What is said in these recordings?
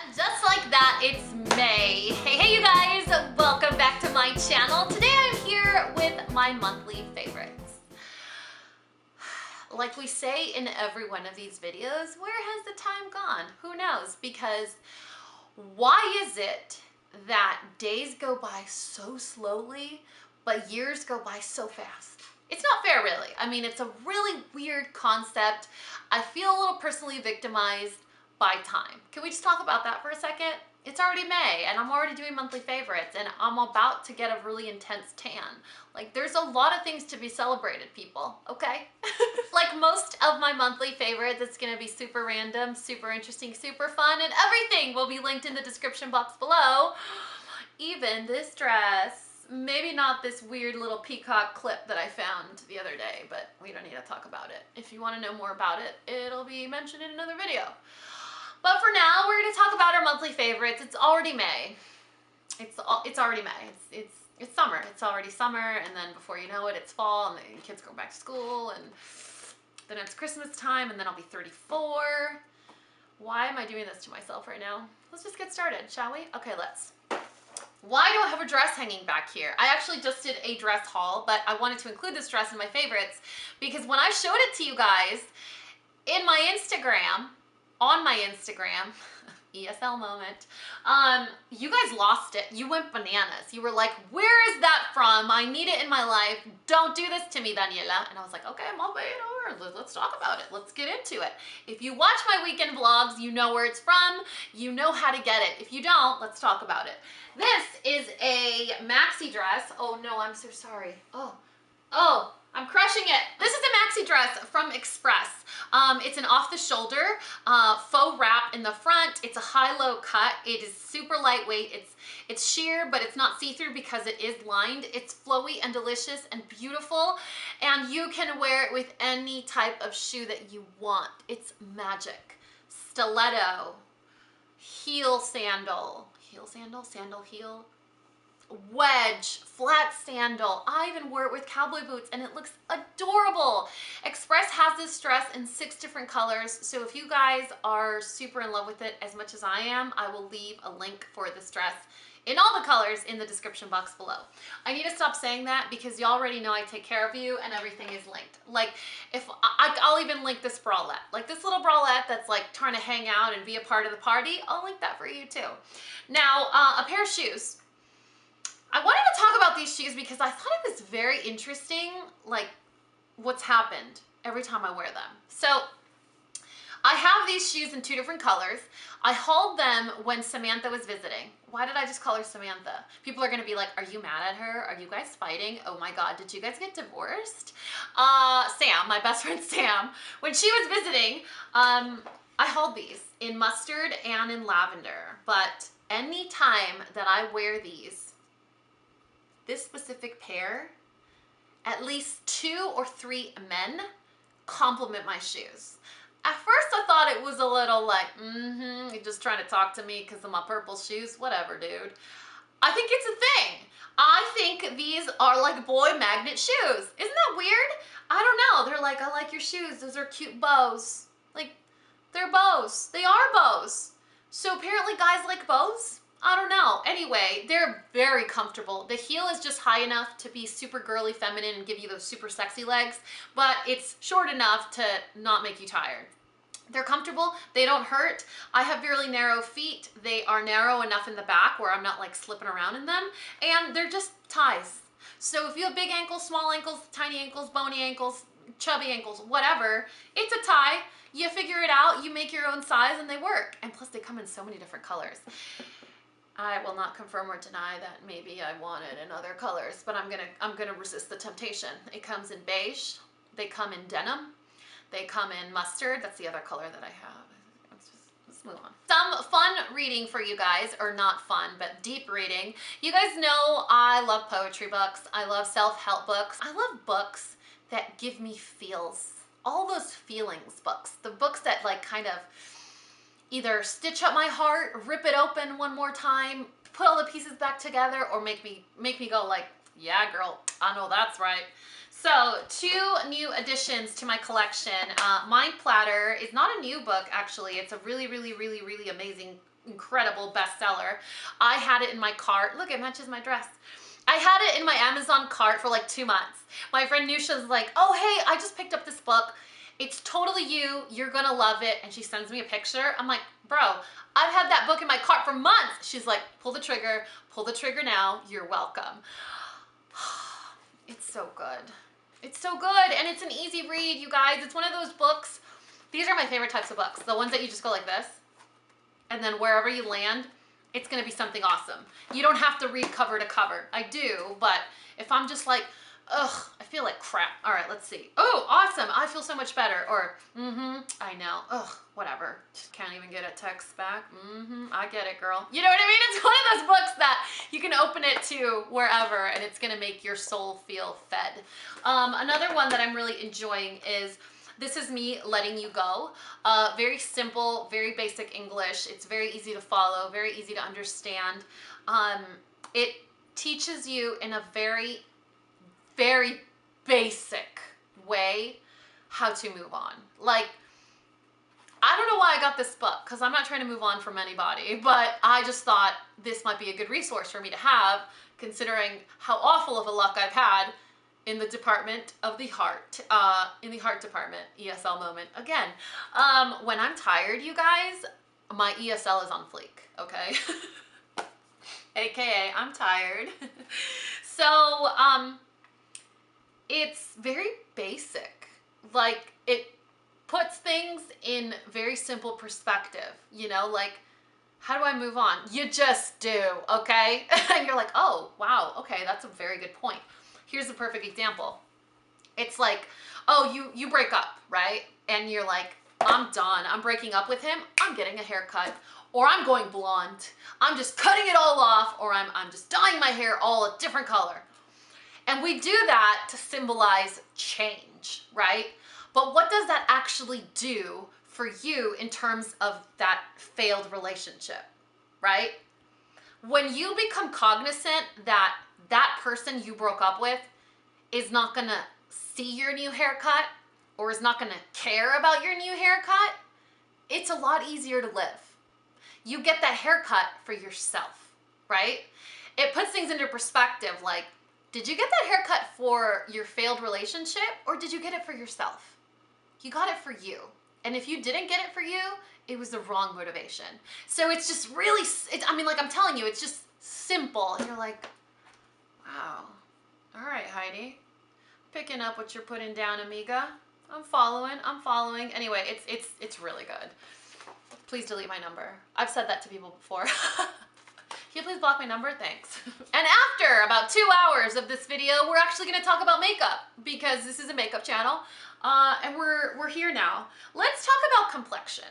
And just like that, it's May. Hey you guys, welcome back to my channel. Today I'm here with my monthly favorites. Like we say in every one of these videos, where has the time gone? Who knows? Because why is it that days go by so slowly, but years go by so fast? It's not fair, really. I mean, it's a really weird concept. I feel a little personally victimized by time. Can we just talk about that for a second? It's already May and I'm already doing monthly favorites and I'm about to get a really intense tan. Like, there's a lot of things to be celebrated, people, okay? Like most of my monthly favorites, it's gonna be super random, super interesting, super fun, and everything will be linked in the description box below. Even this dress. Maybe not this weird little peacock clip that I found the other day, but we don't need to talk about it. If you want to know more about it, it'll be mentioned in another video. But for now, we're going to talk about our monthly favorites. It's already May. It's already May. It's summer. It's already summer, and then before you know it, it's fall, and the kids go back to school, and then it's Christmas time, and then I'll be 34. Why am I doing this to myself right now? Let's just get started, shall we? Okay, let's. Why do I have a dress hanging back here? I actually just did a dress haul, but I wanted to include this dress in my favorites because when I showed it to you guys in my Instagram, on my Instagram, ESL moment, you guys lost it. You went bananas. You were like, where is that from? I need it in my life. Don't do this to me, Daniela. And I was like, okay, I'm all over. Let's talk about it. Let's get into it. If you watch my weekend vlogs, you know where it's from. You know how to get it. If you don't, let's talk about it. This is a maxi dress. Oh no, I'm so sorry. Oh, I'm crushing it. This is a maxi dress from Express. It's an off-the-shoulder faux wrap in the front. It's a high-low cut. It is super lightweight. It's sheer, but it's not see-through because it is lined. It's flowy and delicious and beautiful, and you can wear it with any type of shoe that you want. It's magic. Stiletto, heel sandal, sandal heel, wedge, flat sandal. I even wore it with cowboy boots and it looks adorable. Express has this dress in 6 different colors, so if you guys are super in love with it as much as I am, I will leave a link for this dress in all the colors in the description box below. I need to stop saying that because you already know I take care of you and everything is linked. Like, if I'll even link this bralette, like this little bralette that's like trying to hang out and be a part of the party, I'll link that for you too. Now, a pair of shoes. I wanted to talk about these shoes because I thought it was very interesting, like what's happened every time I wear them. So I have these shoes in 2 different colors. I hauled them when Samantha was visiting. Why did I just call her Samantha? People are gonna be like, are you mad at her? Are you guys fighting? Oh my God, did you guys get divorced? Sam, my best friend Sam, when she was visiting, I hauled these in mustard and in lavender. But any time that I wear these, this specific pair, at least 2 or 3 men compliment my shoes. At first I thought it was a little like, you're just trying to talk to me because of my purple shoes. Whatever, dude. I think it's a thing. I think these are like boy magnet shoes. Isn't that weird? I don't know. They're like, I like your shoes. Those are cute bows. Like, they're bows. They are bows. So apparently guys like bows? I don't know. Anyway, they're very comfortable. The heel is just high enough to be super girly feminine and give you those super sexy legs, but it's short enough to not make you tired. They're comfortable. They don't hurt. I have really narrow feet. They are narrow enough in the back where I'm not like slipping around in them, and they're just ties. So if you have big ankles, small ankles, tiny ankles, bony ankles, chubby ankles, whatever, it's a tie. You figure it out, you make your own size, and they work. And plus they come in so many different colors. I will not confirm or deny that maybe I want it in other colors, but I'm gonna resist the temptation. It comes in beige, they come in denim, they come in mustard. That's the other color that I have. Let's move on. Some fun reading for you guys, or not fun, but deep reading. You guys know I love poetry books. I love self-help books. I love books that give me feels. All those feelings books. The books that like kind of either stitch up my heart, rip it open one more time, put all the pieces back together, or make me go like, yeah, girl, I know that's right. So 2 new additions to my collection. My Platter is not a new book, actually. It's a really, really, really, really amazing incredible bestseller. I had it in my cart. Look, it matches my dress. I had it in my Amazon cart for like 2 months. My friend Nusha's like, oh, hey, I just picked up this book. It's totally you. You're gonna love it. And she sends me a picture. I'm like, bro, I've had that book in my cart for months. She's like, pull the trigger now. You're welcome. It's so good. It's so good. And it's an easy read, you guys. It's one of those books. These are my favorite types of books. The ones that you just go like this. And then wherever you land, it's gonna be something awesome. You don't have to read cover to cover. I do, but if I'm just like, ugh, I feel like crap. All right, let's see. Oh, awesome, I feel so much better. Or, I know, ugh, whatever. Just can't even get a text back. I get it, girl. You know what I mean? It's one of those books that you can open it to wherever and it's gonna make your soul feel fed. Another one that I'm really enjoying is This Is Me Letting You Go. Very simple, very basic English. It's very easy to follow, very easy to understand. It teaches you in a very, very basic way how to move on. Like, I don't know why I got this book, because I'm not trying to move on from anybody, but I just thought this might be a good resource for me to have, considering how awful of a luck I've had in the department of the heart, in the heart department, ESL moment again. When I'm tired, you guys, my ESL is on fleek, okay? AKA, I'm tired. So, it's very basic. Like, it puts things in very simple perspective, you know, like, how do I move on? You just do, okay? And you're like, oh, wow, okay, that's a very good point. Here's a perfect example. It's like, oh, you break up, right? And you're like, I'm done. I'm breaking up with him. I'm getting a haircut. Or I'm going blonde. I'm just cutting it all off. Or I'm just dyeing my hair all a different color. And we do that to symbolize change, right? But what does that actually do for you in terms of that failed relationship, right? When you become cognizant that that person you broke up with is not gonna see your new haircut or is not gonna care about your new haircut, it's a lot easier to live. You get that haircut for yourself, right? It puts things into perspective, like, did you get that haircut for your failed relationship or did you get it for yourself? You got it for you. And if you didn't get it for you, it was the wrong motivation. So it's just really, I mean, like I'm telling you, it's just simple. And you're like, wow. All right, Heidi. Picking up what you're putting down, amiga. I'm following. Anyway, it's really good. Please delete my number. I've said that to people before. Can you please block my number? Thanks. And after about 2 hours of this video, we're actually gonna talk about makeup because this is a makeup channel. And we're here now. Let's talk about complexion.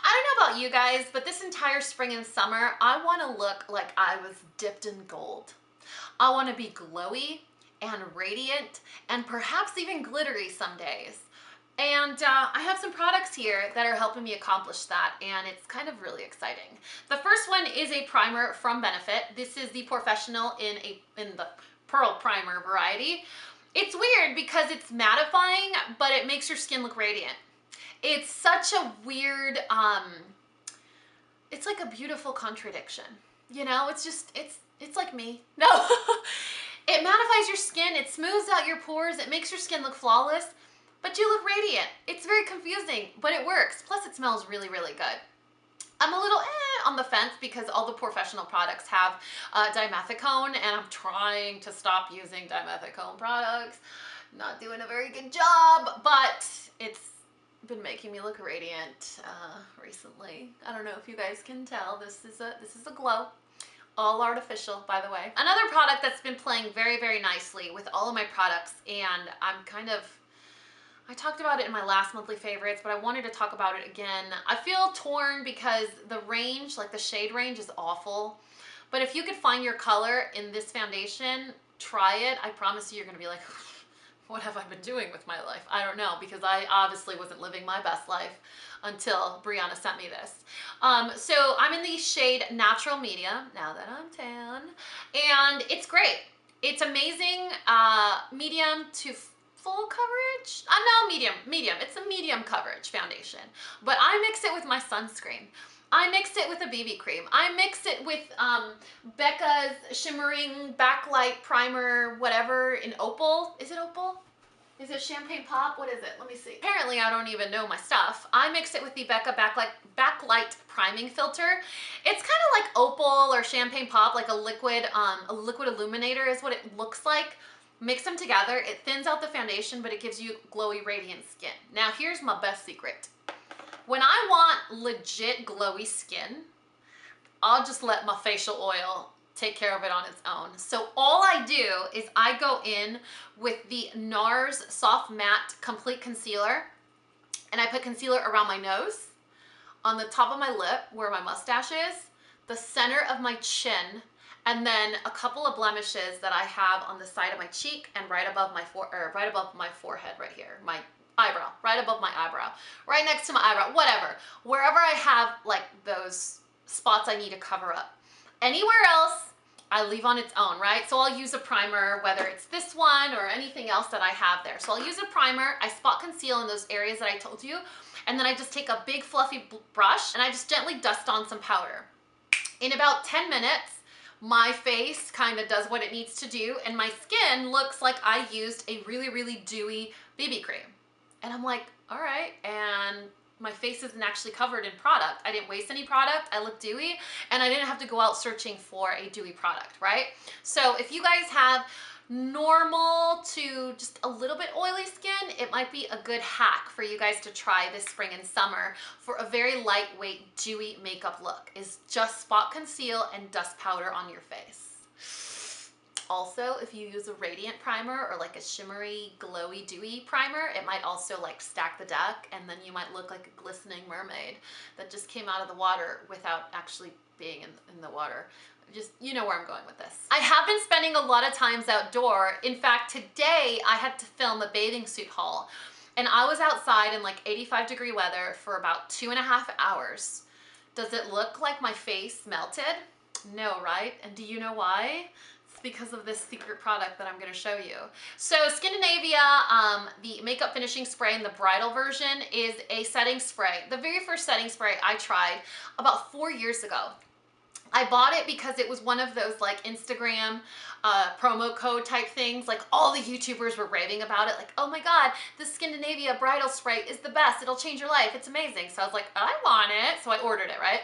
I don't know about you guys, but this entire spring and summer, I wanna look like I was dipped in gold. I wanna be glowy and radiant and perhaps even glittery some days. And I have some products here that are helping me accomplish that, and it's kind of really exciting. The first one is a primer from Benefit. This is the Porefessional in the Pearl Primer variety. It's weird because it's mattifying, but it makes your skin look radiant. It's such a weird, it's like a beautiful contradiction. You know, it's just, it's like me. No, it mattifies your skin, it smooths out your pores, it makes your skin look flawless, but you look radiant. It's very confusing, but it works. Plus it smells really, really good. I'm a little on the fence because all the Porefessional products have dimethicone, and I'm trying to stop using dimethicone products. Not doing a very good job, but it's been making me look radiant recently. I don't know if you guys can tell. This is a glow. All artificial, by the way. Another product that's been playing very, very nicely with all of my products, and I talked about it in my last monthly favorites, but I wanted to talk about it again. I feel torn because the range, like the shade range, is awful. But if you could find your color in this foundation, try it. I promise you, you're gonna be like, what have I been doing with my life? I don't know, because I obviously wasn't living my best life until Brianna sent me this. So I'm in the shade Natural Medium, now that I'm tan, and it's great. It's amazing, medium to full coverage? No, medium. It's a medium coverage foundation, but I mix it with my sunscreen. I mixed it with a BB cream. I mixed it with Becca's Shimmering Backlight Primer, whatever, in Opal. Is it Opal? Is it Champagne Pop? What is it? Let me see. Apparently I don't even know my stuff. I mixed it with the Becca Backlight Priming Filter. It's kind of like Opal or Champagne Pop, like a liquid illuminator is what it looks like. Mix them together. It thins out the foundation, but it gives you glowy, radiant skin. Now here's my best secret. When I want legit glowy skin, I'll just let my facial oil take care of it on its own. So all I do is I go in with the NARS Soft Matte Complete Concealer, and I put concealer around my nose, on the top of my lip where my mustache is, the center of my chin, and then a couple of blemishes that I have on the side of my cheek and right above my forehead right here, my eyebrow, right above my eyebrow, right next to my eyebrow, whatever. Wherever I have like those spots I need to cover up. Anywhere else, I leave on its own, right? So I'll use a primer, whether it's this one or anything else that I have there. So I'll use a primer, I spot conceal in those areas that I told you, and then I just take a big fluffy brush and I just gently dust on some powder. In about 10 minutes, my face kind of does what it needs to do, and my skin looks like I used a really, really dewy BB cream. And I'm like, all right, and my face isn't actually covered in product. I didn't waste any product, I look dewy, and I didn't have to go out searching for a dewy product, right? So if you guys have normal to just a little bit oily skin, it might be a good hack for you guys to try this spring and summer for a very lightweight, dewy makeup look, is just spot conceal and dust powder on your face. Also, if you use a radiant primer or like a shimmery, glowy, dewy primer, it might also like stack the deck, and then you might look like a glistening mermaid that just came out of the water without actually being in the water. Just, you know where I'm going with this. I have been spending a lot of times outdoor. In fact, today I had to film a bathing suit haul, and I was outside in like 85-degree weather for about 2.5 hours. Does it look like my face melted? No, right? And do you know why? Because of this secret product that I'm going to show you. So Skindinavia, the makeup finishing spray in the bridal version, is a setting spray. The very first setting spray I tried about 4 years ago. I bought it because it was one of those like Instagram promo code type things. Like all the YouTubers were raving about it. Like, oh my God, this Skindinavia bridal spray is the best. It'll change your life. It's amazing. So I was like, I want it. So I ordered it, right?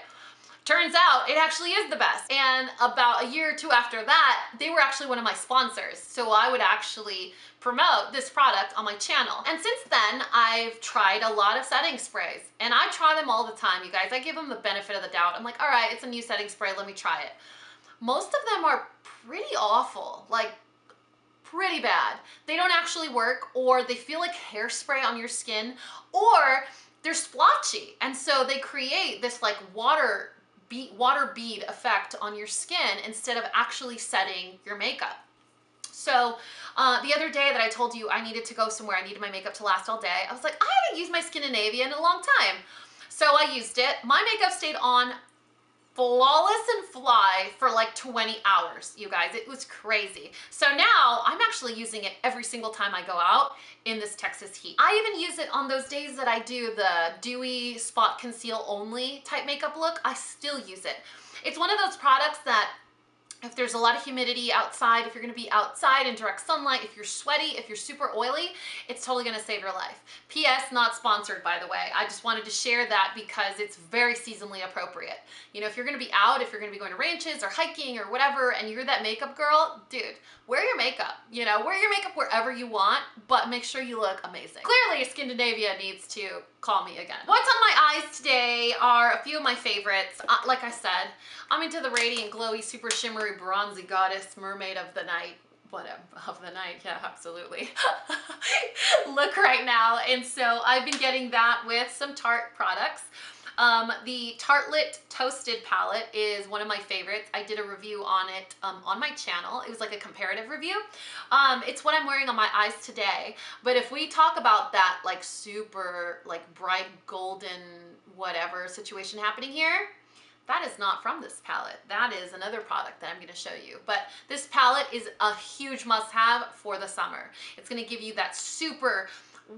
Turns out it actually is the best. And about a year or two after that, they were actually one of my sponsors. So I would actually promote this product on my channel. And since then, I've tried a lot of setting sprays, and I try them all the time, you guys. I give them the benefit of the doubt. I'm like, all right, it's a new setting spray, let me try it. Most of them are pretty awful, like pretty bad. They don't actually work, or they feel like hairspray on your skin, or they're splotchy. And so they create this like water bead effect on your skin instead of actually setting your makeup. So the other day that I told you I needed to go somewhere, I needed my makeup to last all day, I was like, I haven't used my Skindinavia in a long time. So I used it. My makeup stayed on flawless and fly for like 20 hours, you guys. It was crazy. So now I'm actually using it every single time I go out in this Texas heat. I even use it on those days that I do the dewy spot conceal only type makeup look. I still use it. It's one of those products that if there's a lot of humidity outside, if you're gonna be outside in direct sunlight, if you're sweaty, if you're super oily, it's totally gonna save your life. P.S. not sponsored, by the way. I just wanted to share that because it's very seasonally appropriate. You know, if you're gonna be out, if you're gonna be going to ranches or hiking or whatever, and you're that makeup girl, dude, wear your makeup. You know, wear your makeup wherever you want, but make sure you look amazing. Clearly, Skindinavia needs to call me again. What's on my eyes today are a few of my favorites. Like I said, I'm into the radiant, glowy, super shimmery, bronzy goddess mermaid of the night. Whatever, of the night, yeah, absolutely. Look right now. And so I've been getting that with some Tarte products. The Tartelette Toasted palette is one of my favorites. I did a review on it on my channel. It was like a comparative review. It's what I'm wearing on my eyes today. But if we talk about that like super like bright golden whatever situation happening here, that is not from this palette. That is another product that I'm going to show you. But this palette is a huge must-have for the summer. It's going to give you that super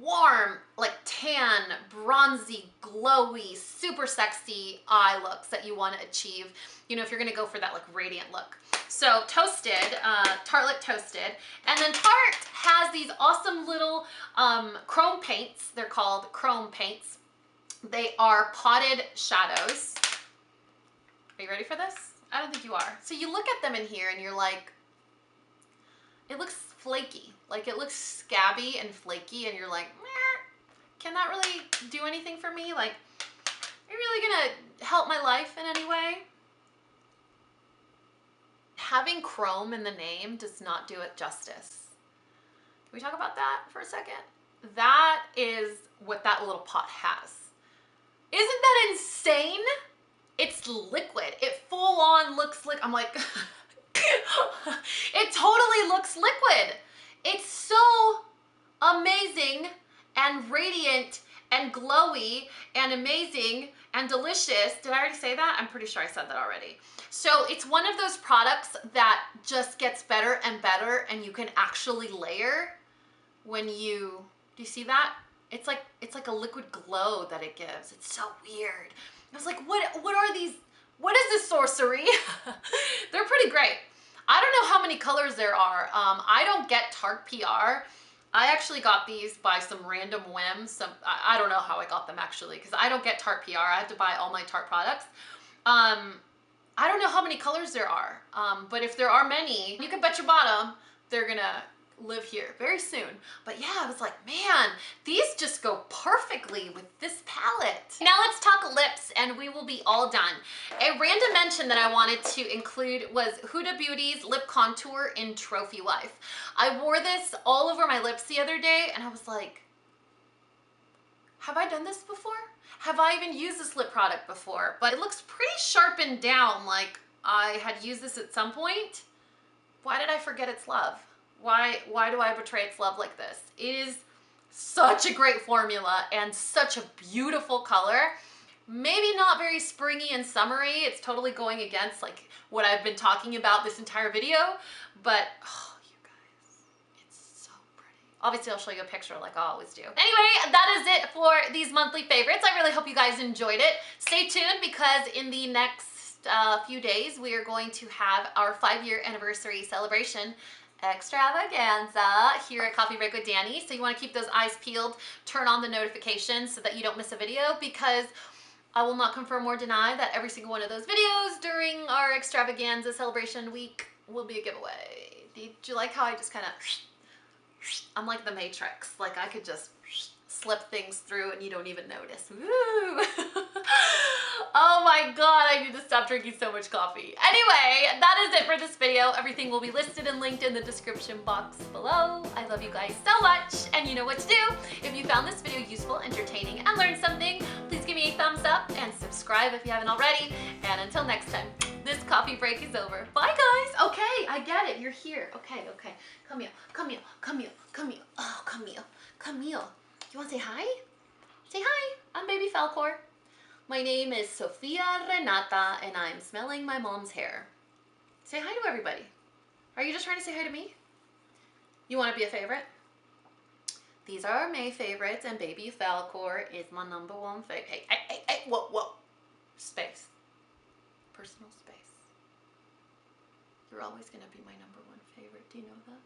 warm, like tan, bronzy, glowy, super sexy eye looks that you want to achieve, you know, if you're going to go for that like radiant look. So toasted, Tartelette toasted. And then Tarte has these awesome little chrome paints. They're called chrome paints. They are potted shadows. Are you ready for this? I don't think you are. So you look at them in here and you're like, it looks flaky. Like it looks scabby and flaky and you're like, meh, can that really do anything for me? Like, are you really gonna help my life in any way? Having chrome in the name does not do it justice. Can we talk about that for a second? That is what that little pot has. Isn't that insane? It's liquid. It full on looks like, I'm like, it totally looks liquid. It's so amazing and radiant and glowy and amazing and delicious. Did I already say that? I'm pretty sure I said that already. So it's one of those products that just gets better and better, and you can actually layer when you, do you see that? It's like a liquid glow that it gives. It's so weird. I was like, what are these? What is this sorcery? They're pretty great. I don't know how many colors there are. I don't get Tarte PR. I actually got these by some random whim. I don't know how I got them actually, because I don't get Tarte PR. I have to buy all my Tarte products. I don't know how many colors there are, but if there are many, you can bet your bottom they're gonna live here very soon. But yeah, I was like, man, these just go perfectly with this palette. Now let's talk lips and we will be all done. A random mention that I wanted to include was Huda Beauty's lip contour in Trophy Wife. I wore this all over my lips the other day and I was like, have I done this before? Have I even used this lip product before? But it looks pretty sharpened down, like I had used this at some point. Why did I forget its love? Why do I betray its love like this? It is such a great formula and such a beautiful color. Maybe not very springy and summery. It's totally going against like what I've been talking about this entire video, but oh, you guys, it's so pretty. Obviously, I'll show you a picture like I always do. Anyway, that is it for these monthly favorites. I really hope you guys enjoyed it. Stay tuned because in the next few days, we are going to have our 5-year anniversary celebration extravaganza here at Coffee Break with Dani. So you want to keep those eyes peeled, turn on the notifications so that you don't miss a video, because I will not confirm or deny that every single one of those videos during our extravaganza celebration week will be a giveaway. Did you like how I just kind of, I'm like the Matrix, like I could just slip things through and you don't even notice. Woo! Oh my god, I need to stop drinking so much coffee. Anyway, that is it for this video. Everything will be listed and linked in the description box below. I love you guys so much, and you know what to do. If you found this video useful, entertaining, and learned something, please give me a thumbs up and subscribe if you haven't already. And until next time, this coffee break is over. Bye guys. Okay, I get it. You're here. Okay. Come here. Oh, come here. You want to say hi? Say hi. I'm Baby Falcor. My name is Sofia Renata, and I'm smelling my mom's hair. Say hi to everybody. Are you just trying to say hi to me? You want to be a favorite? These are my favorites, and Baby Falcor is my #1 favorite. Hey, whoa. Space. Personal space. You're always going to be my #1 favorite. Do you know that?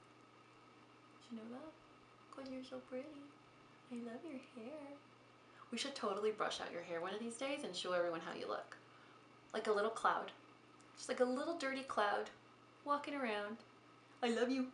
Did you know that? Because you're so pretty. I love your hair. We should totally brush out your hair one of these days and show everyone how you look. Like a little cloud. Just like a little dirty cloud walking around. I love you.